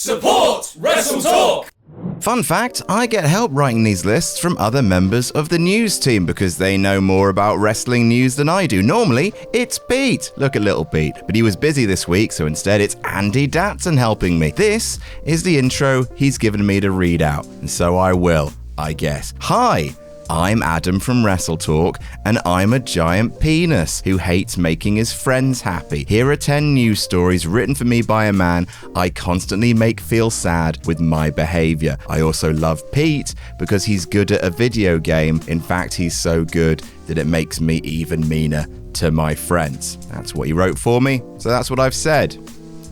Support WrestleTalk! Fun fact, I get help writing these lists from other members of the news team because they know more about wrestling news than I do. Normally, it's Pete. Look at little Pete. But he was busy this week, so instead it's Andy Datson helping me. This is the intro he's given me to read out, and so I will, I guess. Hi! I'm Adam from WrestleTalk, and I'm a giant penis who hates making his friends happy. Here are 10 news stories written for me by a man I constantly make feel sad with my behavior. I also love Pete because he's good at a video game. In fact, he's so good that it makes me even meaner to my friends. That's what he wrote for me, so that's what I've said.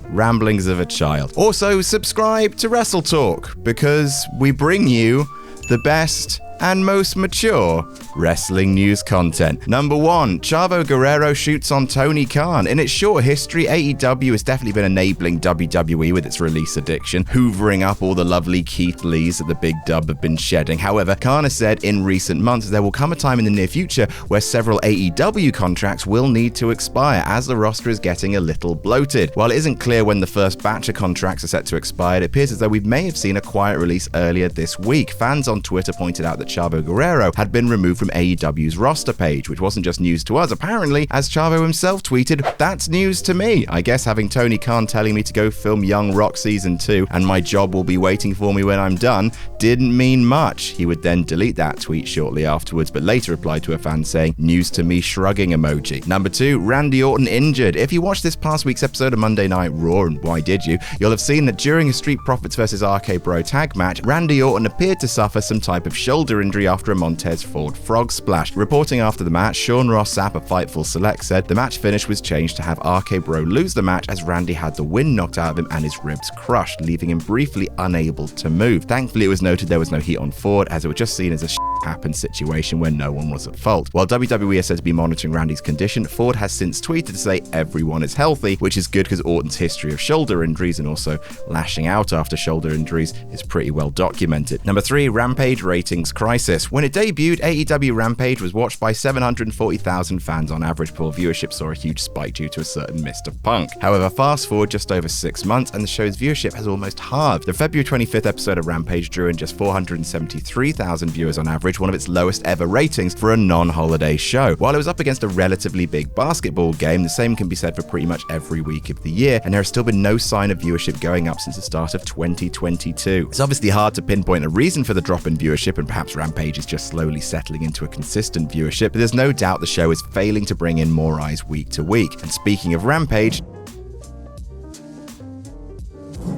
Ramblings of a child. Also, subscribe to WrestleTalk because we bring you the best and most mature wrestling news content. Number 1, Chavo Guerrero shoots on Tony Khan. In its short history, AEW has definitely been enabling WWE with its release addiction, hoovering up all the lovely Keith Lees that the big dub have been shedding. However, Khan has said in recent months there will come a time in the near future where several AEW contracts will need to expire as the roster is getting a little bloated. While it isn't clear when the first batch of contracts are set to expire, it appears as though we may have seen a quiet release earlier this week. Fans on Twitter pointed out that Chavo Guerrero had been removed from AEW's roster page, which wasn't just news to us. Apparently, as Chavo himself tweeted, that's news to me. I guess having Tony Khan telling me to go film Young Rock Season 2 and my job will be waiting for me when I'm done didn't mean much. He would then delete that tweet shortly afterwards, but later replied to a fan saying, news to me shrugging emoji. Number 2, Randy Orton injured. If you watched this past week's episode of Monday Night Raw, and why did you, you'll have seen that during a Street Profits vs. RK Bro tag match, Randy Orton appeared to suffer some type of shoulder injury after a Montez Ford frog splash. Reporting after the match, Sean Ross Sapp of Fightful Select said the match finish was changed to have RK Bro lose the match as Randy had the wind knocked out of him and his ribs crushed, leaving him briefly unable to move. Thankfully, it was noted there was no heat on Ford, as it was just seen as a happened situation where no one was at fault. While WWE is said to be monitoring Randy's condition, Ford has since tweeted to say everyone is healthy, which is good because Orton's history of shoulder injuries and also lashing out after shoulder injuries is pretty well documented. Number 3, Rampage ratings crisis. When it debuted, AEW Rampage was watched by 740,000 fans on average. Poor viewership saw a huge spike due to a certain Mr. Punk. However, fast forward just over 6 months and the show's viewership has almost halved. The February 25th episode of Rampage drew in just 473,000 viewers on average, one of its lowest ever ratings for a non-holiday show. While it was up against a relatively big basketball game, the same can be said for pretty much every week of the year, and there has still been no sign of viewership going up since the start of 2022. It's obviously hard to pinpoint a reason for the drop in viewership, and perhaps Rampage is just slowly settling into a consistent viewership, but there's no doubt the show is failing to bring in more eyes week to week. And speaking of Rampage,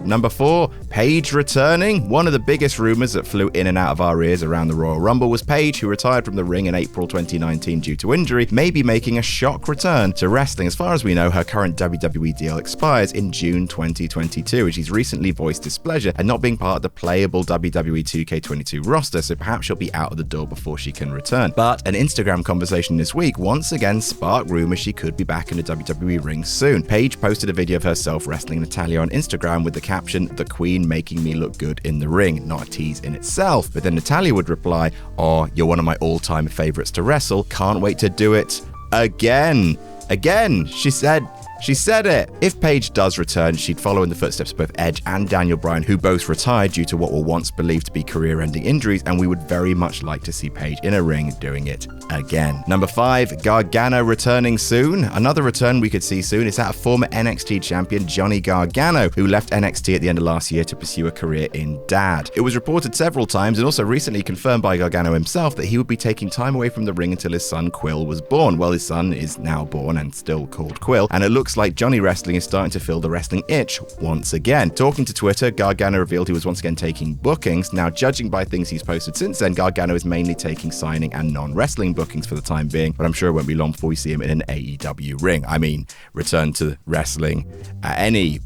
Number 4, Paige returning. One of the biggest rumors that flew in and out of our ears around the Royal Rumble was Paige, who retired from the ring in April 2019 due to injury, may be making a shock return to wrestling. As far as we know, her current WWE deal expires in June 2022, and she's recently voiced displeasure at not being part of the playable WWE 2K22 roster, so perhaps she'll be out of the door before she can return. But an Instagram conversation this week once again sparked rumors she could be back in the WWE ring soon. Paige posted a video of herself wrestling Natalya on Instagram with the caption, "The Queen making me look good in the ring," not a tease in itself. But then Natalya would reply, "Oh, you're one of my all-time favorites to wrestle. Can't wait to do it again." Again, she said it. If Paige does return, she'd follow in the footsteps of both Edge and Daniel Bryan, who both retired due to what were once believed to be career-ending injuries, and we would very much like to see Paige in a ring doing it again. Number 5, Gargano returning soon. Another return we could see soon is that of former NXT champion Johnny Gargano, who left NXT at the end of last year to pursue a career in dad. It was reported several times and also recently confirmed by Gargano himself that he would be taking time away from the ring until his son Quill was born. Well, his son is now born and still called Quill, and it looks like Johnny Wrestling is starting to feel the wrestling itch once again. Talking to Twitter, Gargano revealed he was once again taking bookings. Now, judging by things he's posted since then, Gargano is mainly taking signing and non-wrestling bookings for the time being, but I'm sure it won't be long before we see him in an AEW ring. I mean, return to wrestling at any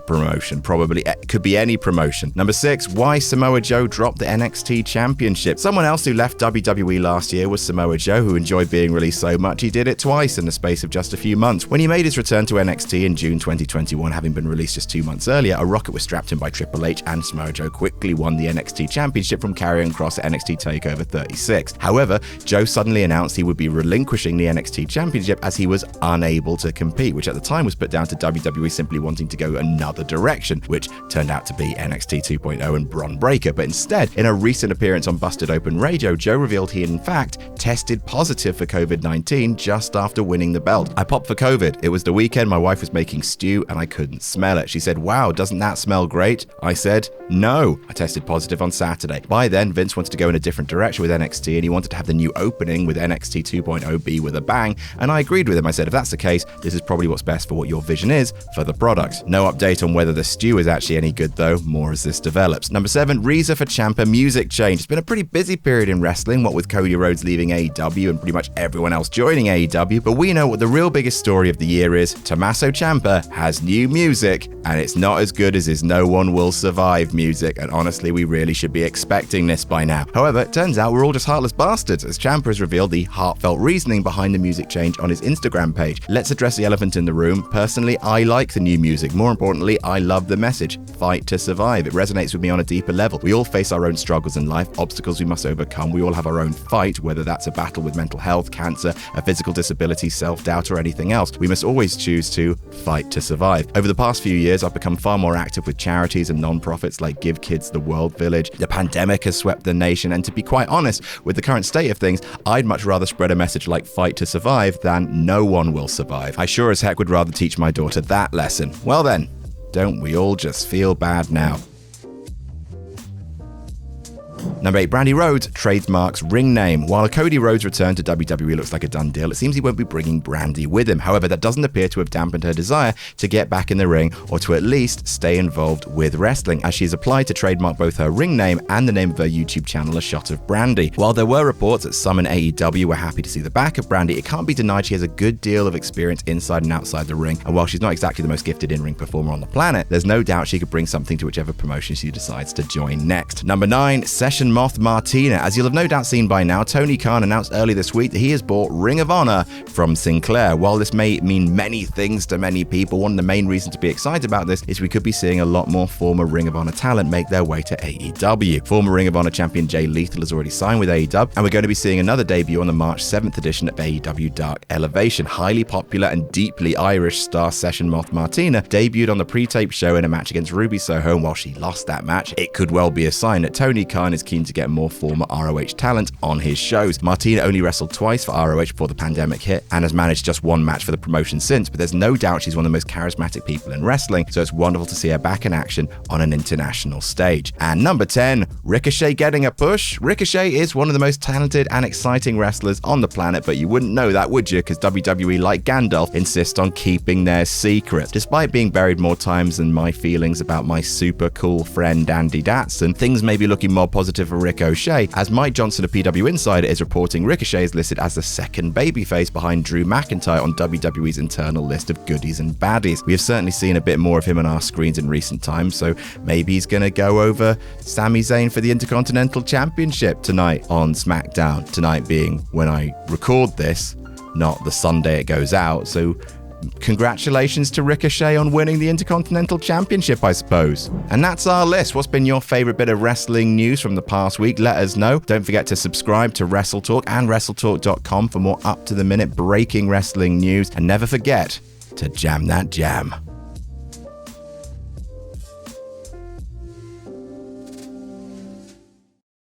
promotion, probably. It could be any promotion. Number 6, why Samoa Joe dropped the NXT Championship. Someone else who left WWE last year was Samoa Joe, who enjoyed being released so much he did it twice in the space of just a few months. When he made his return to NXT in June 2021, having been released just 2 months earlier, a rocket was strapped in by Triple H, and Samoa Joe quickly won the NXT Championship from Karrion Kross at NXT TakeOver 36. However, Joe suddenly announced he would be relinquishing the NXT Championship as he was unable to compete, which at the time was put down to WWE simply wanting to go and another direction, which turned out to be NXT 2.0 and Bron Breakker. But instead, in a recent appearance on Busted Open Radio, Joe revealed he in fact tested positive for COVID-19 just after winning the belt. I popped for COVID. It was the weekend, my wife was making stew and I couldn't smell it. She said, "Wow, doesn't that smell great?" I said, "No." I tested positive on Saturday. By then, Vince wanted to go in a different direction with NXT and he wanted to have the new opening with NXT 2.0 be with a bang, and I agreed with him. I said, if that's the case, this is probably what's best for what your vision is for the product. No update on whether the stew is actually any good though, more as this develops. Number 7, Reza for Ciampa music change. It's been a pretty busy period in wrestling, what with Cody Rhodes leaving AEW and pretty much everyone else joining AEW, but we know what the real biggest story of the year is. Tommaso Ciampa has new music, and it's not as good as his No One Will Survive music, and honestly, we really should be expecting this by now. However, it turns out we're all just heartless bastards, as Ciampa has revealed the heartfelt reasoning behind the music change on his Instagram page. Let's address the elephant in the room. Personally, I like the new music. More importantly, I love the message. Fight to survive. It resonates with me on a deeper level. We all face our own struggles in life, obstacles we must overcome. We all have our own fight, whether that's a battle with mental health, cancer, a physical disability, self-doubt, or anything else. We must always choose to fight to survive. Over the past few years, I've become far more active with charities and non-profits like Give Kids the World Village. The pandemic has swept the nation, and to be quite honest, with the current state of things, I'd much rather spread a message like fight to survive than no one will survive. I sure as heck would rather teach my daughter that lesson. Well then, don't we all just feel bad now? Number 8, Brandy Rhodes trademarks ring name. While a Cody Rhodes return to WWE looks like a done deal, it seems he won't be bringing Brandy with him. However, that doesn't appear to have dampened her desire to get back in the ring or to at least stay involved with wrestling, as she has applied to trademark both her ring name and the name of her YouTube channel, A Shot of Brandy. While there were reports that some in AEW were happy to see the back of Brandy, it can't be denied she has a good deal of experience inside and outside the ring, and while she's not exactly the most gifted in-ring performer on the planet, there's no doubt she could bring something to whichever promotion she decides to join next. Number 9, Session Moth Martina. As you'll have no doubt seen by now, Tony Khan announced earlier this week that he has bought Ring of Honor from Sinclair. While this may mean many things to many people, one of the main reasons to be excited about this is we could be seeing a lot more former Ring of Honor talent make their way to AEW. Former Ring of Honor champion Jay Lethal has already signed with AEW, and we're going to be seeing another debut on the March 7th edition of AEW Dark Elevation. Highly popular and deeply Irish star Session Moth Martina debuted on the pre-tape show in a match against Ruby Soho, and while she lost that match, it could well be a sign that Tony Khan is keen to get more former ROH talent on his shows. Martina only wrestled twice for ROH before the pandemic hit and has managed just one match for the promotion since, but there's no doubt she's one of the most charismatic people in wrestling, so it's wonderful to see her back in action on an international stage. And number 10, Ricochet getting a push. Ricochet is one of the most talented and exciting wrestlers on the planet, but you wouldn't know that, would you? Because WWE, like Gandalf, insist on keeping their secret. Despite being buried more times than my feelings about my super cool friend Andy Datson, things may be looking more positive for Ricochet, as Mike Johnson of PW Insider is reporting Ricochet is listed as the second babyface behind Drew McIntyre on WWE's internal list of goodies and baddies. We have certainly seen a bit more of him on our screens in recent times, so maybe he's going to go over Sami Zayn for the Intercontinental Championship tonight on SmackDown. Tonight being when I record this, not the Sunday it goes out, so congratulations to Ricochet on winning the Intercontinental Championship, I suppose. And that's our list. What's been your favorite bit of wrestling news from the past week? Let us know. Don't forget to subscribe to WrestleTalk and WrestleTalk.com for more up-to-the-minute breaking wrestling news. And never forget to jam that jam.